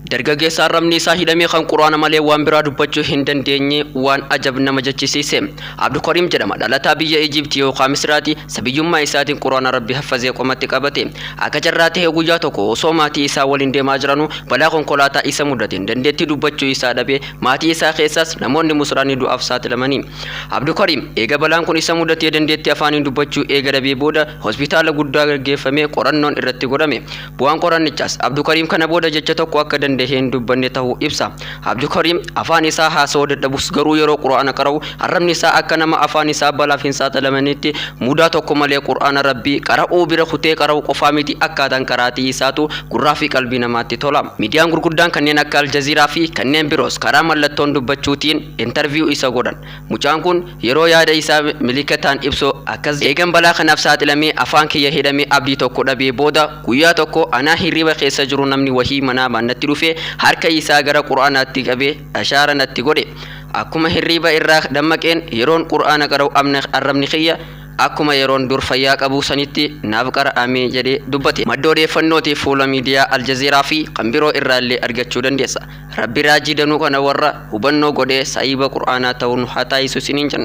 Dargaggeessa arrabni isaa hidhamee kan quraana malee waan biraa dubbachuu hin dandeenye waan ajab nama jechisiise. Abdulkariim jedhama, dhalataa biyya Ijiptii yookaan Misiraati. Sabiyyummaa isaatiin quraana Rabbii haffazee qomatti qabate. Akka carraa ta'e guyyaa tokko osoo maatii isaa waliin deemaa jiranuu balaa konkolaataa isa mudateen dandeettii dubbachuu isaa dhabee maatii isaa keessaas namoonni musraanii du'aaf saaxilamanii. Abdulkariim eega balaan kun isa mudatee dandeettii afaaniin dubbachuu eega dhabee booda hospitaala guddaa gaggeeffamee qorannoon irratti godhame. Bu'aan qorannichaas Abdulkariim kana booda jecha tokko akka dandaheen dubbanne ta'uu ibsa. Abdulkariim afaan isaa haasa'uu dadhabus garuu yeroo quraana qara'u arrabni isaa akka nama afaan isaa balaaf hin saaxilamanitti mudaa tokko malee quraana Rabbii qara'uu bira kutee qara'u qofaa miti akkaataan qaraatii isaatu gurraa fi qalbii namaatti tola. Miidiyaan gurguddaan kanneen akka Aljaziiraa fi kanneen biroos karaa mallattoon dubbachuutiin intarviiyuu isa godhan. Mucaan kun yeroo yaada isaa milikataan ibsu akkas eegan balaa kanaaf saaxilamee afaan kiyya hidhamee abdii tokko dhabee booda guyyaa tokko anaa hirriba keessa jiru namni wahii manaa natti dhufee harka isaa gara quraanaatti qabee ashaara natti godhe. Akkuma hirriba irraa dammaqeen yeroon quraana qara'u arrabni kiyya akkuma yeroon dur fayyaa qabu sanitti naaf qara'amee jedhee dubbate. Madda odeeffannootiif fuula miidiyaa Aljaziiraa fi kan biroo irraallee argachuu dandeessa. Rabbi raajii danuu kana warra hubannoo godhee saahiba quraanaa ta'uun haa taasisu isiniin jenna.